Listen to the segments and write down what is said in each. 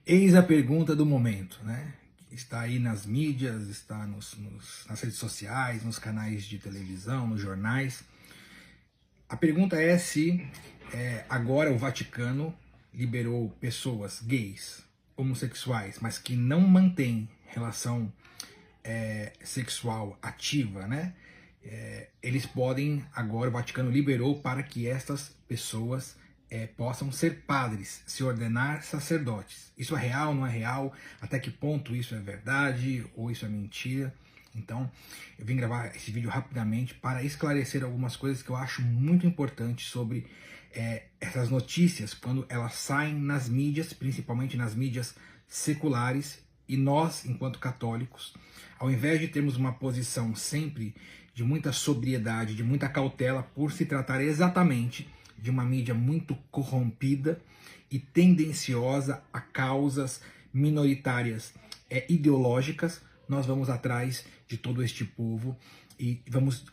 Eis a pergunta do momento, né? Está aí nas mídias, está nas redes sociais, nos canais de televisão, nos jornais. A pergunta é se agora o Vaticano liberou pessoas gays, homossexuais, mas que não mantêm relação sexual ativa, né? Eles podem, agora o Vaticano liberou para que estas pessoas possam ser padres, se ordenar sacerdotes. Isso é real, não é real? Até que ponto isso é verdade ou isso é mentira? Então, eu vim gravar esse vídeo rapidamente para esclarecer algumas coisas que eu acho muito importantes sobre essas notícias, quando elas saem nas mídias, principalmente nas mídias seculares, e nós, enquanto católicos, ao invés de termos uma posição sempre de muita sobriedade, de muita cautela, por se tratar exatamente de uma mídia muito corrompida e tendenciosa a causas minoritárias ideológicas, nós vamos atrás de todo este povo e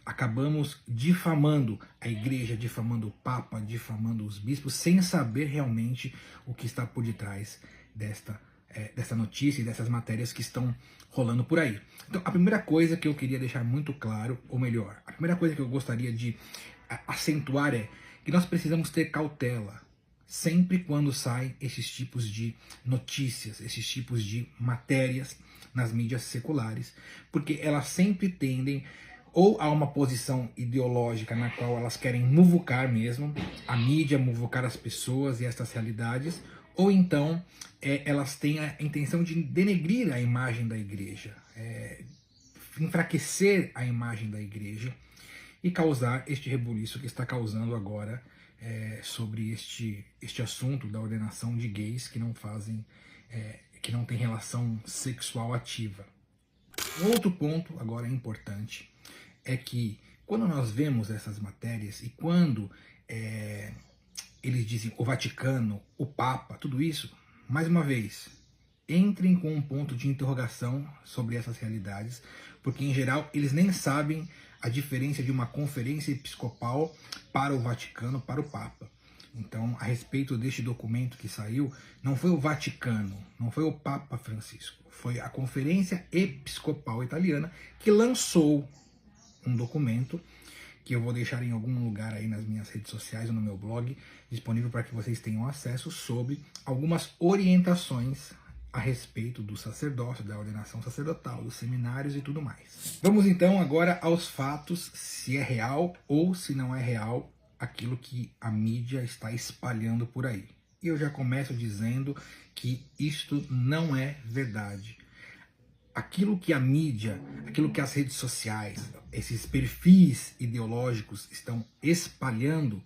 acabamos difamando a igreja, difamando o Papa, difamando os bispos, sem saber realmente o que está por detrás dessa notícia e dessas matérias que estão rolando por aí. Então, a primeira coisa que eu queria deixar muito claro, ou melhor, a primeira coisa que eu gostaria de acentuar é que nós precisamos ter cautela sempre quando saem esses tipos de notícias, esses tipos de matérias nas mídias seculares, porque elas sempre tendem ou a uma posição ideológica na qual elas querem muvucar mesmo, a mídia muvucar as pessoas e estas realidades, ou então elas têm a intenção de denegrir a imagem da igreja, enfraquecer a imagem da igreja e causar este rebuliço que está causando agora sobre este assunto da ordenação de gays que não têm relação sexual ativa. Um outro ponto agora importante é que quando nós vemos essas matérias e quando eles dizem o Vaticano, o Papa, tudo isso, mais uma vez, entrem com um ponto de interrogação sobre essas realidades, porque em geral eles nem sabem a diferença de uma conferência episcopal para o Vaticano, para o Papa. Então, a respeito deste documento que saiu, não foi o Vaticano, não foi o Papa Francisco, foi a Conferência Episcopal Italiana que lançou um documento que eu vou deixar em algum lugar aí nas minhas redes sociais ou no meu blog, disponível para que vocês tenham acesso, sobre algumas orientações a respeito do sacerdócio, da ordenação sacerdotal, dos seminários e tudo mais. Vamos então agora aos fatos, se é real ou se não é real aquilo que a mídia está espalhando por aí. E eu já começo dizendo que isto não é verdade. Aquilo que a mídia, aquilo que as redes sociais, esses perfis ideológicos estão espalhando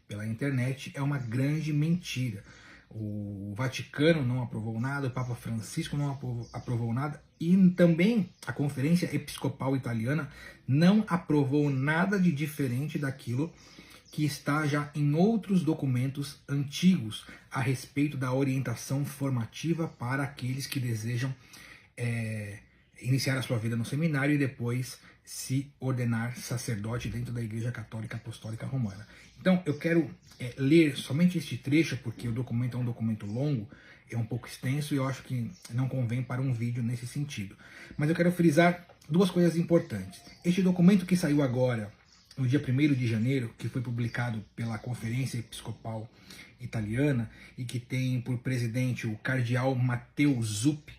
pela internet é uma grande mentira. O Vaticano não aprovou nada, o Papa Francisco não aprovou nada e também a Conferência Episcopal Italiana não aprovou nada de diferente daquilo que está já em outros documentos antigos a respeito da orientação formativa para aqueles que desejam iniciar a sua vida no seminário e depois se ordenar sacerdote dentro da Igreja Católica Apostólica Romana. Então eu quero ler somente este trecho, porque o documento é um documento longo, é um pouco extenso e eu acho que não convém para um vídeo nesse sentido. Mas eu quero frisar duas coisas importantes. Este documento que saiu agora, no dia 1º de janeiro, que foi publicado pela Conferência Episcopal Italiana e que tem por presidente o cardeal Matteo Zuppi,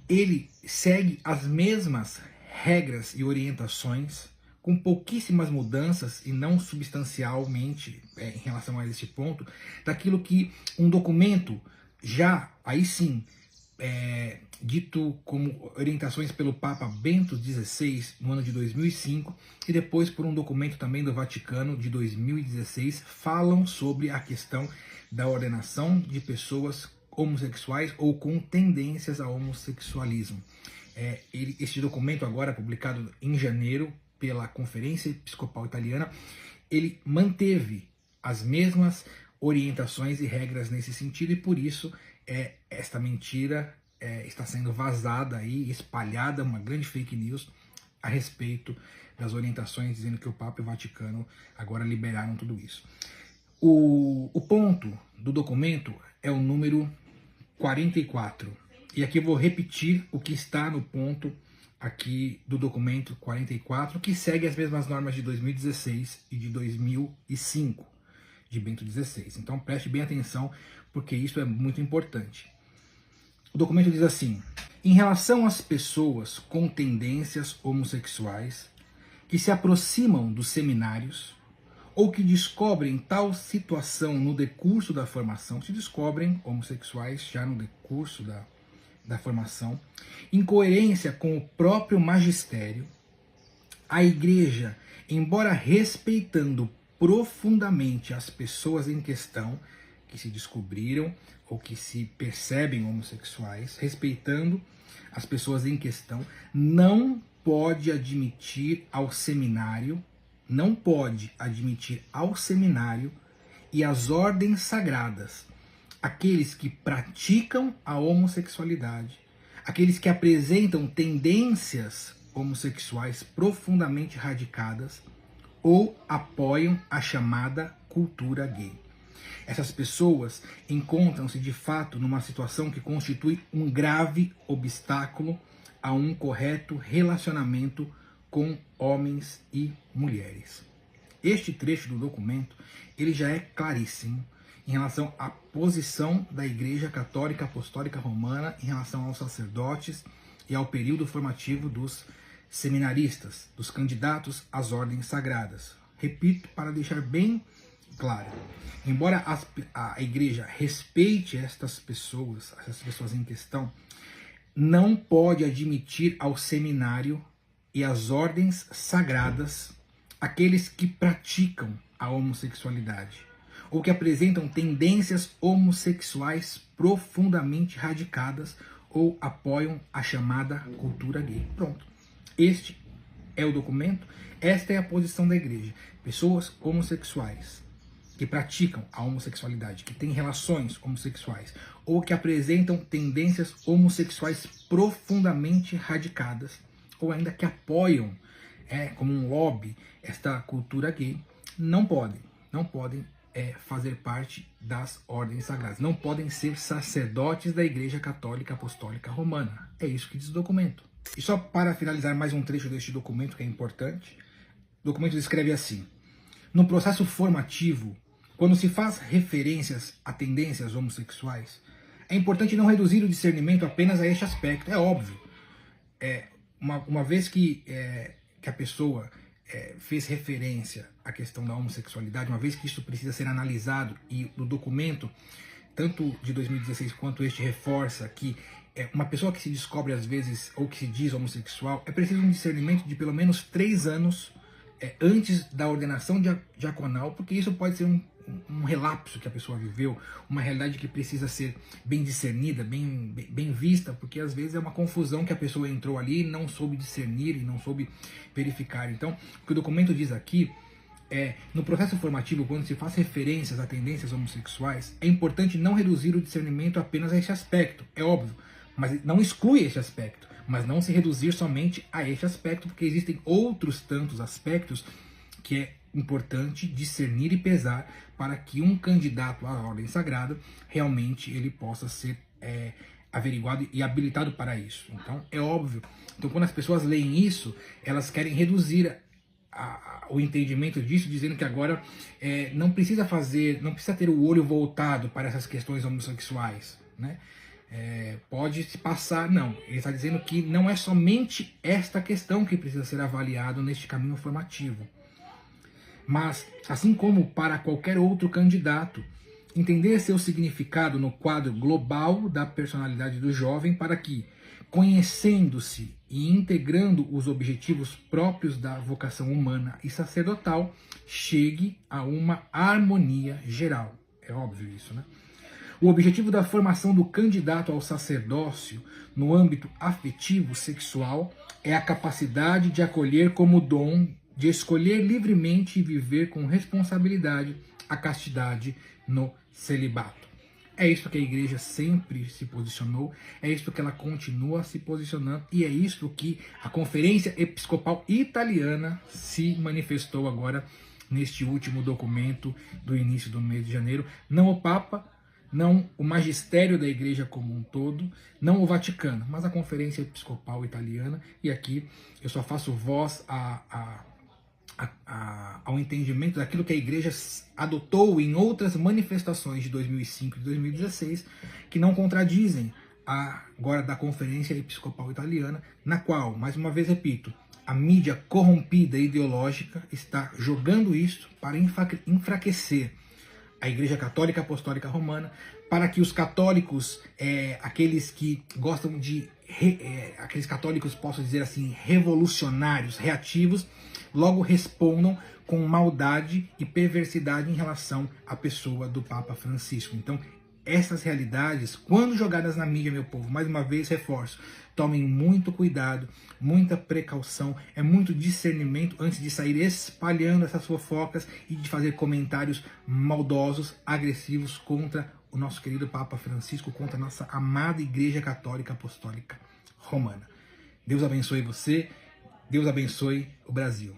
ele segue as mesmas regras e orientações, com pouquíssimas mudanças e não substancialmente em relação a esse ponto, daquilo que um documento já, aí sim, dito como orientações pelo Papa Bento XVI no ano de 2005 e depois por um documento também do Vaticano de 2016, falam sobre a questão da ordenação de pessoas homossexuais ou com tendências ao homossexualismo. Este documento agora publicado em janeiro pela Conferência Episcopal Italiana, ele manteve as mesmas orientações e regras nesse sentido e por isso esta mentira está sendo vazada aí, espalhada, uma grande fake news a respeito das orientações dizendo que o Papa e o Vaticano agora liberaram tudo isso. O ponto do documento é o número 44. E aqui eu vou repetir o que está no ponto aqui do documento 44, que segue as mesmas normas de 2016 e de 2005, de Bento XVI. Então preste bem atenção, porque isso é muito importante. O documento diz assim: em relação às pessoas com tendências homossexuais que se aproximam dos seminários ou que descobrem tal situação no decurso da formação, se descobrem homossexuais já no decurso da formação, em coerência com o próprio magistério, a Igreja, embora respeitando profundamente as pessoas em questão que se descobriram ou que se percebem homossexuais, respeitando as pessoas em questão, não pode admitir ao seminário, e às ordens sagradas aqueles que praticam a homossexualidade, aqueles que apresentam tendências homossexuais profundamente radicadas ou apoiam a chamada cultura gay. Essas pessoas encontram-se de fato numa situação que constitui um grave obstáculo a um correto relacionamento com homens e mulheres. Este trecho do documento, ele já é claríssimo em relação à posição da Igreja Católica Apostólica Romana em relação aos sacerdotes e ao período formativo dos seminaristas, dos candidatos às ordens sagradas. Repito para deixar bem claro, embora a Igreja respeite essas pessoas em questão, não pode admitir ao seminário e às ordens sagradas aqueles que praticam a homossexualidade ou que apresentam tendências homossexuais profundamente radicadas ou apoiam a chamada cultura gay. Pronto. Este é o documento, esta é a posição da Igreja. Pessoas homossexuais que praticam a homossexualidade, que têm relações homossexuais ou que apresentam tendências homossexuais profundamente radicadas ou ainda que apoiam como um lobby esta cultura gay, não podem fazer parte das ordens sagradas, não podem ser sacerdotes da Igreja Católica Apostólica Romana. É isso que diz o documento. E só para finalizar mais um trecho deste documento que é importante, o documento descreve assim: no processo formativo, quando se faz referências a tendências homossexuais, é importante não reduzir o discernimento apenas a este aspecto. É óbvio, uma vez que a pessoa fez referência à questão da homossexualidade, uma vez que isso precisa ser analisado, e no documento, tanto de 2016 quanto este, reforça que uma pessoa que se descobre às vezes, ou que se diz homossexual, é preciso um discernimento de pelo menos 3 anos antes da ordenação diaconal, porque isso pode ser um relapso que a pessoa viveu, uma realidade que precisa ser bem discernida, bem vista, porque às vezes é uma confusão que a pessoa entrou ali e não soube discernir e não soube verificar. Então, o que o documento diz aqui no processo formativo, quando se faz referências a tendências homossexuais, é importante não reduzir o discernimento apenas a este aspecto, é óbvio, mas não exclui este aspecto, mas não se reduzir somente a este aspecto, porque existem outros tantos aspectos que é importante discernir e pesar para que um candidato à ordem sagrada realmente ele possa ser averiguado e habilitado para isso. Então é óbvio. Então quando as pessoas leem isso, elas querem reduzir o entendimento disso, dizendo que agora não precisa ter o olho voltado para essas questões homossexuais, né? Pode se passar, não. Ele está dizendo que não é somente esta questão que precisa ser avaliado neste caminho formativo. Mas, assim como para qualquer outro candidato, entender seu significado no quadro global da personalidade do jovem para que, conhecendo-se e integrando os objetivos próprios da vocação humana e sacerdotal, chegue a uma harmonia geral. É óbvio isso, né? O objetivo da formação do candidato ao sacerdócio no âmbito afetivo sexual é a capacidade de acolher como dom, de escolher livremente e viver com responsabilidade a castidade no celibato. É isso que a Igreja sempre se posicionou, é isso que ela continua se posicionando e é isso que a Conferência Episcopal Italiana se manifestou agora neste último documento do início do mês de janeiro. Não o Papa, não o magistério da igreja como um todo, não o Vaticano, mas a Conferência Episcopal Italiana, e aqui eu só faço voz ao entendimento daquilo que a igreja adotou em outras manifestações de 2005 e 2016, que não contradizem agora da Conferência Episcopal Italiana, na qual, mais uma vez repito, a mídia corrompida e ideológica está jogando isso para enfraquecer a Igreja Católica Apostólica Romana, para que os católicos, aqueles que gostam de, aqueles católicos, posso dizer assim, revolucionários, reativos, logo respondam com maldade e perversidade em relação à pessoa do Papa Francisco. Então, essas realidades, quando jogadas na mídia, meu povo, mais uma vez reforço, tomem muito cuidado, muita precaução, é muito discernimento antes de sair espalhando essas fofocas e de fazer comentários maldosos, agressivos contra o nosso querido Papa Francisco, contra a nossa amada Igreja Católica Apostólica Romana. Deus abençoe você, Deus abençoe o Brasil.